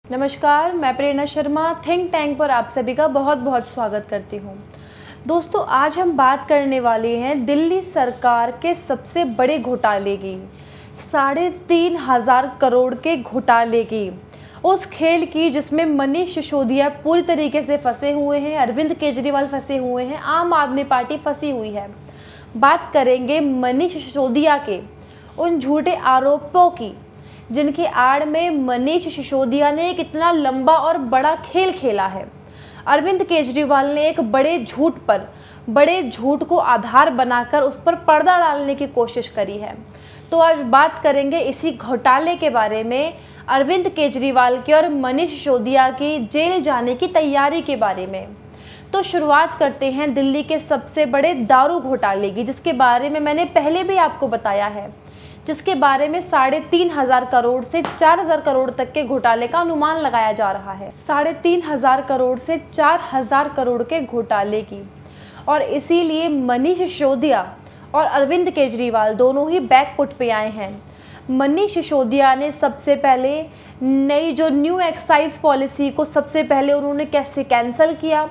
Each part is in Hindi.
नमस्कार, मैं प्रेरणा शर्मा थिंक टैंक पर आप सभी का बहुत बहुत स्वागत करती हूँ। दोस्तों, आज हम बात करने वाले हैं दिल्ली सरकार के सबसे बड़े घोटाले की, 3,500 करोड़ के घोटाले की, उस खेल की जिसमें मनीष सिसोदिया पूरी तरीके से फंसे हुए हैं, अरविंद केजरीवाल फंसे हुए हैं, आम आदमी पार्टी फंसी हुई है। बात करेंगे मनीष सिसोदिया के उन झूठे आरोपों की जिनकी आड़ में मनीष सिसोदिया ने एक इतना लंबा और बड़ा खेल खेला है। अरविंद केजरीवाल ने एक बड़े झूठ को आधार बनाकर उस पर पर्दा डालने की कोशिश करी है। तो आज बात करेंगे इसी घोटाले के बारे में, अरविंद केजरीवाल के और मनीष सिसोदिया की जेल जाने की तैयारी के बारे में। तो शुरुआत करते हैं दिल्ली के सबसे बड़े दारू घोटाले की, जिसके बारे में मैंने पहले भी आपको बताया है, जिसके बारे में 3,500 करोड़ से 4,000 करोड़ तक के घोटाले का अनुमान लगाया जा रहा है। 3,500 करोड़ से 4,000 करोड़ के घोटाले की, और इसीलिए मनीष सिसोदिया और अरविंद केजरीवाल दोनों ही बैकफुट पे आए हैं। मनीष सिसोदिया ने सबसे पहले नई जो न्यू एक्साइज पॉलिसी को सबसे पहले उन्होंने कैसे कैंसिल किया,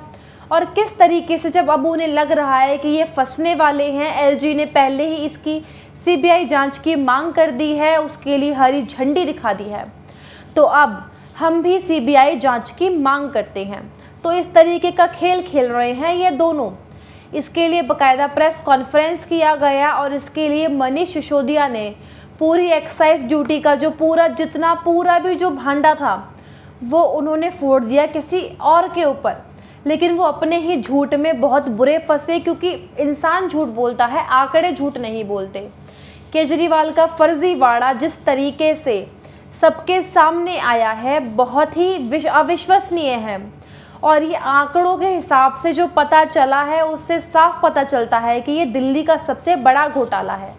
और किस तरीके से जब अब उन्हें लग रहा है कि ये फंसने वाले हैं, एलजी ने पहले ही इसकी सीबीआई जांच की मांग कर दी है, उसके लिए हरी झंडी दिखा दी है, तो अब हम भी सीबीआई जांच की मांग करते हैं। तो इस तरीके का खेल खेल रहे हैं ये दोनों। इसके लिए बाकायदा प्रेस कॉन्फ्रेंस किया गया, और इसके लिए मनीष सिसोदिया ने पूरी एक्साइज ड्यूटी का जो पूरा भी जो भांडा था वो उन्होंने फोड़ दिया किसी और के ऊपर। लेकिन वो अपने ही झूठ में बहुत बुरे फंसे, क्योंकि इंसान झूठ बोलता है, आंकड़े झूठ नहीं बोलते। केजरीवाल का फर्जीवाड़ा जिस तरीके से सबके सामने आया है बहुत ही अविश्वसनीय है, और ये आंकड़ों के हिसाब से जो पता चला है उससे साफ पता चलता है कि ये दिल्ली का सबसे बड़ा घोटाला है।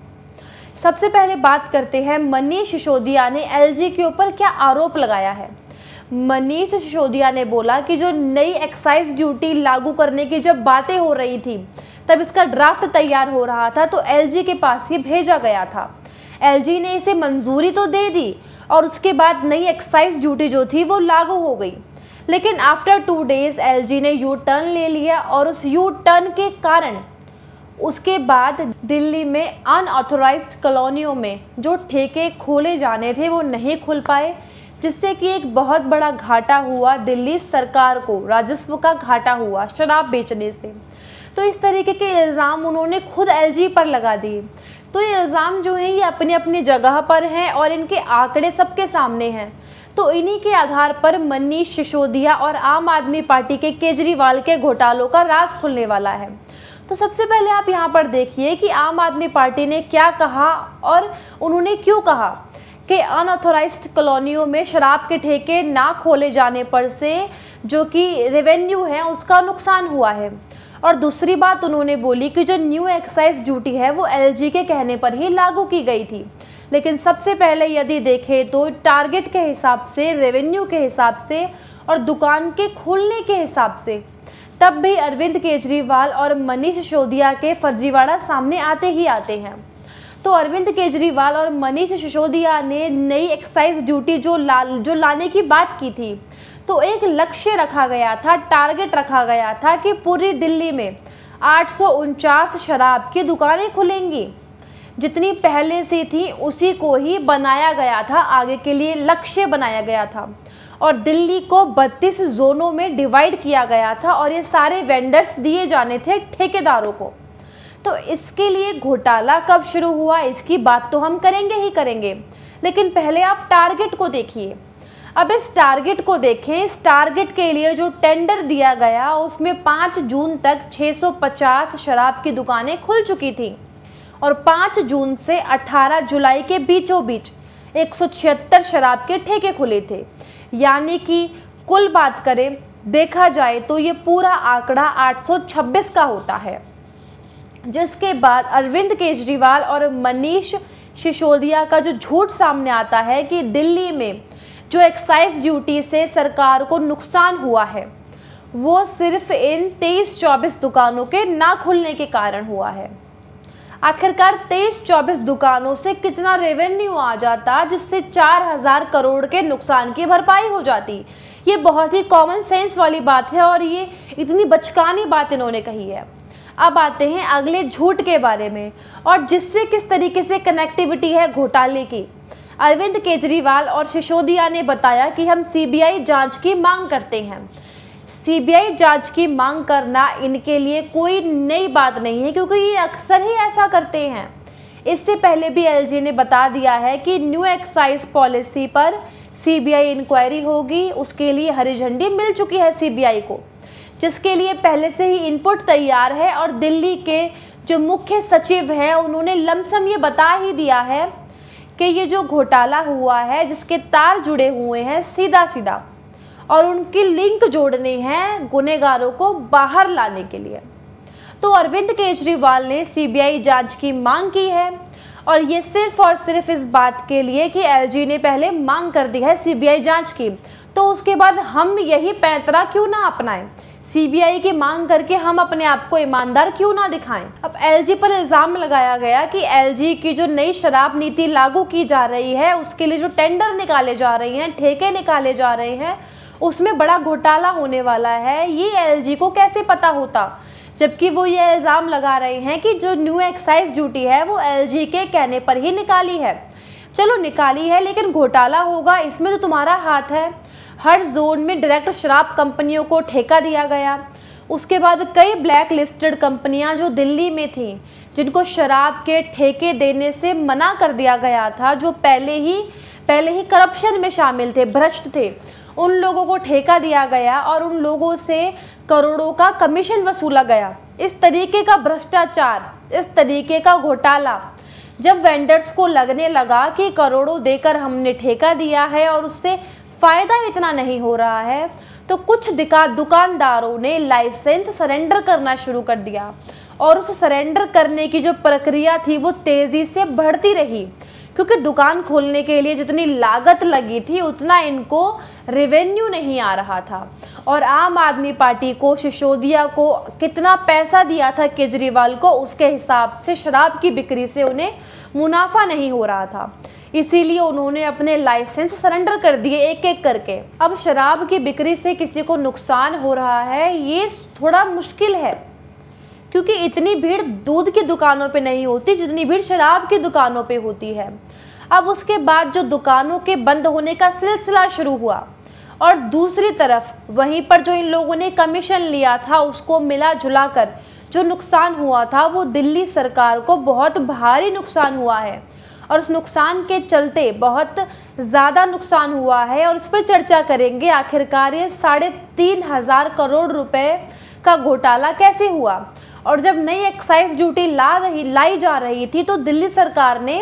सबसे पहले बात करते हैं मनीष सिसोदिया ने एलजी के ऊपर क्या आरोप लगाया है। मनीष सिसोदिया ने बोला कि जो नई एक्साइज ड्यूटी लागू करने की जब बातें हो रही थी, तब इसका ड्राफ्ट तैयार हो रहा था, तो एलजी के पास ये भेजा गया था। एलजी ने इसे मंजूरी तो दे दी, और उसके बाद नई एक्साइज ड्यूटी जो थी वो लागू हो गई। लेकिन आफ्टर 2 डेज एलजी ने यू टर्न ले लिया, और उस यू टर्न के कारण उसके बाद दिल्ली में अनऑथोराइज्ड कॉलोनियों में जो ठेके खोले जाने थे वो नहीं खुल पाए, जिससे कि एक बहुत बड़ा घाटा हुआ दिल्ली सरकार को, राजस्व का घाटा हुआ शराब बेचने से। तो इस तरीके के इल्ज़ाम उन्होंने खुद एलजी पर लगा दिए। तो ये इल्ज़ाम जो हैं ये अपनी अपनी जगह पर हैं, और इनके आंकड़े सबके सामने हैं। तो इन्हीं के आधार पर मनीष सिसोदिया और आम आदमी पार्टी के केजरीवाल के घोटालों का राज खुलने वाला है। तो सबसे पहले आप यहाँ पर देखिए कि आम आदमी पार्टी ने क्या कहा, और उन्होंने क्यों कहा कि अनऑथोराइज्ड कॉलोनियों में शराब के ठेके ना खोले जाने पर से जो कि रेवेन्यू है उसका नुकसान हुआ है। और दूसरी बात उन्होंने बोली कि जो न्यू एक्साइज ड्यूटी है वो एलजी के कहने पर ही लागू की गई थी। लेकिन सबसे पहले यदि देखें तो टारगेट के हिसाब से, रेवेन्यू के हिसाब से और दुकान के खोलने के हिसाब से तब भी अरविंद केजरीवाल और मनीष सिसोदिया के फर्जीवाड़ा सामने आते ही आते हैं। तो अरविंद केजरीवाल और मनीष सिसोदिया ने नई एक्साइज ड्यूटी जो लाने की बात की थी, तो एक लक्ष्य रखा गया था, टारगेट रखा गया था कि पूरी दिल्ली में 849 शराब की दुकानें खुलेंगी। जितनी पहले से थी उसी को ही बनाया गया था, आगे के लिए लक्ष्य बनाया गया था, और दिल्ली को 32 जोनों में डिवाइड किया गया था, और ये सारे वेंडर्स दिए जाने थे ठेकेदारों को। तो इसके लिए घोटाला कब शुरू हुआ इसकी बात तो हम करेंगे ही करेंगे, लेकिन पहले आप टारगेट को देखिए। अब इस टारगेट को देखें। इस टारगेट के लिए जो टेंडर दिया गया उसमें 5 जून तक 650 शराब की दुकानें खुल चुकी थी, और 5 जून से 18 जुलाई के बीचों बीच 176 शराब के ठेके खुले थे। यानी कि कुल बात करें, देखा जाए तो ये पूरा आंकड़ा 826 का होता है। जिसके बाद अरविंद केजरीवाल और मनीष सिसोदिया का जो झूठ सामने आता है कि दिल्ली में जो एक्साइज ड्यूटी से सरकार को नुकसान हुआ है वो सिर्फ इन 23-24 दुकानों के ना खुलने के कारण हुआ है। आखिरकार 23-24 दुकानों से कितना रेवेन्यू आ जाता जिससे 4000 करोड़ के नुकसान की भरपाई हो जाती। ये बहुत ही कॉमन सेंस वाली बात है और ये इतनी बचकानी बात इन्होंने कही है। अब आते हैं अगले झूठ के बारे में और जिससे किस तरीके से कनेक्टिविटी है घोटाले की। अरविंद केजरीवाल और सिसोदिया ने बताया कि हम सीबीआई जांच की मांग करते हैं। सीबीआई जांच की मांग करना इनके लिए कोई नई बात नहीं है क्योंकि ये अक्सर ही ऐसा करते हैं। इससे पहले भी एलजी ने बता दिया है कि न्यू एक्साइज पॉलिसी पर सीबीआई इंक्वायरी होगी। उसके लिए हरी झंडी मिल चुकी है सीबीआई को, जिसके लिए पहले से ही इनपुट तैयार है और दिल्ली के जो मुख्य सचिव हैं उन्होंने लमसम ये बता ही दिया है कि ये जो घोटाला हुआ है जिसके तार जुड़े हुए हैं सीधा सीधा और उनकी लिंक जोड़ने हैं गुनहगारों को बाहर लाने के लिए। तो अरविंद केजरीवाल ने सीबीआई जांच की मांग की है और ये सिर्फ और सिर्फ इस बात के लिए कि एलजी ने पहले मांग कर दी है सीबीआई जांच की, तो उसके बाद हम यही पैंतरा क्यों ना अपनाएं, सीबीआई की मांग करके हम अपने आप को ईमानदार क्यों ना दिखाएं। अब एलजी पर इल्ज़ाम लगाया गया कि एलजी की जो नई शराब नीति लागू की जा रही है उसके लिए जो टेंडर निकाले जा रहे हैं, ठेके निकाले जा रहे हैं, उसमें बड़ा घोटाला होने वाला है। ये एलजी को कैसे पता होता, जबकि वो ये इल्ज़ाम लगा रहे हैं कि जो न्यू एक्साइज ड्यूटी है वो एलजी के कहने पर ही निकाली है। चलो निकाली है, लेकिन घोटाला होगा इसमें तो तुम्हारा हाथ है। हर जोन में डायरेक्ट शराब कंपनियों को ठेका दिया गया। उसके बाद कई ब्लैक लिस्टेड कंपनियां जो दिल्ली में थीं जिनको शराब के ठेके देने से मना कर दिया गया था, जो पहले ही करप्शन में शामिल थे, भ्रष्ट थे, उन लोगों को ठेका दिया गया और उन लोगों से करोड़ों का कमीशन वसूला गया। इस तरीके का भ्रष्टाचार, इस तरीके का घोटाला जब वेंडर्स को लगने लगा कि करोड़ों देकर हमने ठेका दिया है और उससे फ़ायदा इतना नहीं हो रहा है, तो कुछ दुकानदारों ने लाइसेंस सरेंडर करना शुरू कर दिया और उस सरेंडर करने की जो प्रक्रिया थी वो तेज़ी से बढ़ती रही, क्योंकि दुकान खोलने के लिए जितनी लागत लगी थी उतना इनको रेवेन्यू नहीं आ रहा था। और आम आदमी पार्टी को, सिसोदिया को कितना पैसा दिया था केजरीवाल को, उसके हिसाब से शराब की बिक्री से उन्हें मुनाफा नहीं हो रहा था, इसीलिए उन्होंने अपने लाइसेंस सरेंडर कर दिए एक एक करके। अब शराब की बिक्री से किसी को नुकसान हो रहा है ये थोड़ा मुश्किल है, क्योंकि इतनी भीड़ दूध की दुकानों पे नहीं होती जितनी भीड़ शराब की दुकानों पे होती है। अब उसके बाद जो दुकानों के बंद होने का सिलसिला शुरू हुआ और दूसरी तरफ वहीं पर जो इन लोगों ने कमीशन लिया था उसको मिला जुला कर जो नुकसान हुआ था वो दिल्ली सरकार को बहुत भारी नुकसान हुआ है और उस नुकसान के चलते बहुत ज़्यादा नुकसान हुआ है और इस पर चर्चा करेंगे। आखिरकार ये 3,500 करोड़ रुपए का घोटाला कैसे हुआ, और जब नई एक्साइज ड्यूटी लाई जा रही थी तो दिल्ली सरकार ने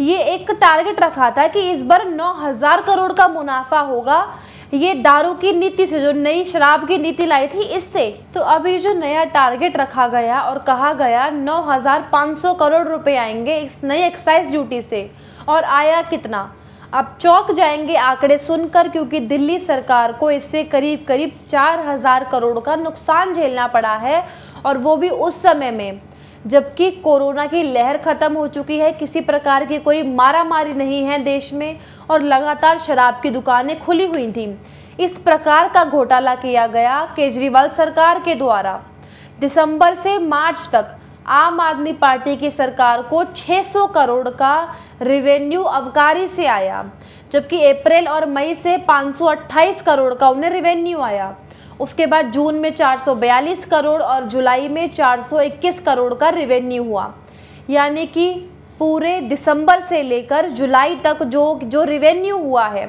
ये एक टारगेट रखा था कि इस बार 9,000 करोड़ का मुनाफा होगा, ये दारू की नीति से, जो नई शराब की नीति लाई थी इससे। तो अब ये जो नया टारगेट रखा गया और कहा गया 9,500 करोड़ रुपए आएंगे इस नई एक्साइज ड्यूटी से, और आया कितना, अब चौंक जाएंगे आंकड़े सुनकर, क्योंकि दिल्ली सरकार को इससे करीब करीब 4,000 करोड़ का नुकसान झेलना पड़ा है, और वो भी उस समय में जबकि कोरोना की लहर ख़त्म हो चुकी है, किसी प्रकार की कोई मारामारी नहीं है देश में और लगातार शराब की दुकानें खुली हुई थीं। इस प्रकार का घोटाला किया गया केजरीवाल सरकार के द्वारा। दिसंबर से मार्च तक आम आदमी पार्टी की सरकार को 600 करोड़ का रेवेन्यू अबकारी से आया, जबकि अप्रैल और मई से 528 करोड़ का उन्हें रेवेन्यू आया। उसके बाद जून में 442 करोड़ और जुलाई में 421 करोड़ का रेवेन्यू हुआ, यानी कि पूरे दिसंबर से लेकर जुलाई तक जो रेवेन्यू हुआ है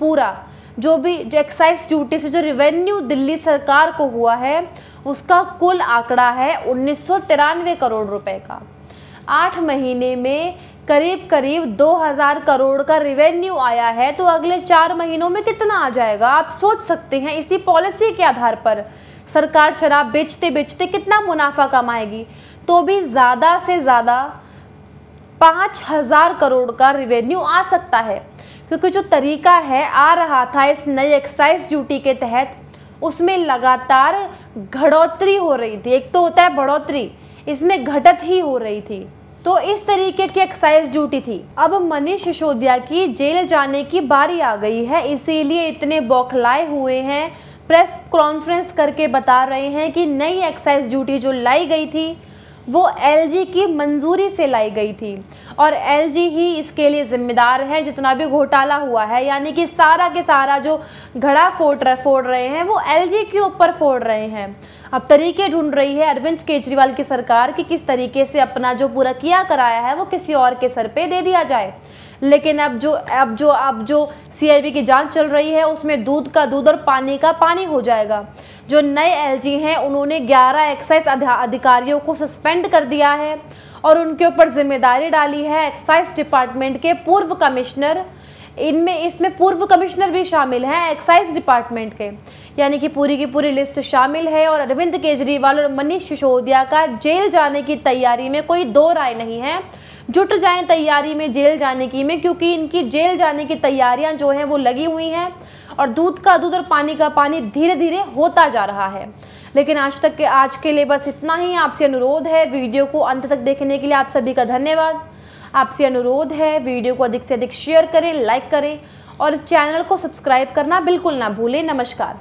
पूरा, जो एक्साइज ड्यूटी से जो रेवेन्यू दिल्ली सरकार को हुआ है उसका कुल आंकड़ा है 1993 करोड़ रुपए का। 8 महीने में करीब करीब 2,000 करोड़ का रेवेन्यू आया है, तो अगले 4 महीनों में कितना आ जाएगा आप सोच सकते हैं। इसी पॉलिसी के आधार पर सरकार शराब बेचते बेचते कितना मुनाफा कमाएगी, तो भी ज़्यादा से ज़्यादा 5,000 करोड़ का रेवेन्यू आ सकता है, क्योंकि जो तरीका है आ रहा था इस नई एक्साइज ड्यूटी के तहत उसमें लगातार घटोतरी हो रही थी। एक तो होता है बढ़ोतरी, इसमें घटत ही हो रही थी। तो इस तरीके की एक्साइज ड्यूटी थी। अब मनीष सिसोदिया की जेल जाने की बारी आ गई है, इसीलिए इतने बौखलाए हुए हैं, प्रेस कॉन्फ्रेंस करके बता रहे हैं कि नई एक्साइज ड्यूटी जो लाई गई थी वो एलजी की मंजूरी से लाई गई थी और एलजी ही इसके लिए जिम्मेदार है। जितना भी घोटाला हुआ है, यानी कि सारा के सारा जो घड़ा फोड़ रहे हैं वो एलजी के ऊपर फोड़ रहे हैं। अब तरीके ढूंढ रही है अरविंद केजरीवाल की सरकार कि किस तरीके से अपना जो पूरा किया कराया है वो किसी और के सर पे दे दिया जाए। लेकिन अब जो सीआईबी की जांच चल रही है उसमें दूध का दूध और पानी का पानी हो जाएगा। जो नए एलजी हैं उन्होंने 11 एक्साइज अधिकारियों को सस्पेंड कर दिया है और उनके ऊपर जिम्मेदारी डाली है एक्साइज डिपार्टमेंट के पूर्व कमिश्नर। इसमें पूर्व कमिश्नर भी शामिल हैं एक्साइज डिपार्टमेंट के, यानी कि पूरी की पूरी लिस्ट शामिल है। और अरविंद केजरीवाल और मनीष सिसोदिया का जेल जाने की तैयारी में कोई दो राय नहीं है। जुट जाएं तैयारी में जेल जाने की में, क्योंकि इनकी जेल जाने की तैयारियां जो हैं वो लगी हुई हैं और दूध का दूध और पानी का पानी धीरे धीरे होता जा रहा है। लेकिन आज के लिए बस इतना ही। आपसे अनुरोध है वीडियो को अंत तक देखने के लिए आप सभी का धन्यवाद। आपसे अनुरोध है वीडियो को अधिक से अधिक शेयर करें, लाइक करें और चैनल को सब्सक्राइब करना बिल्कुल ना भूलें। नमस्कार।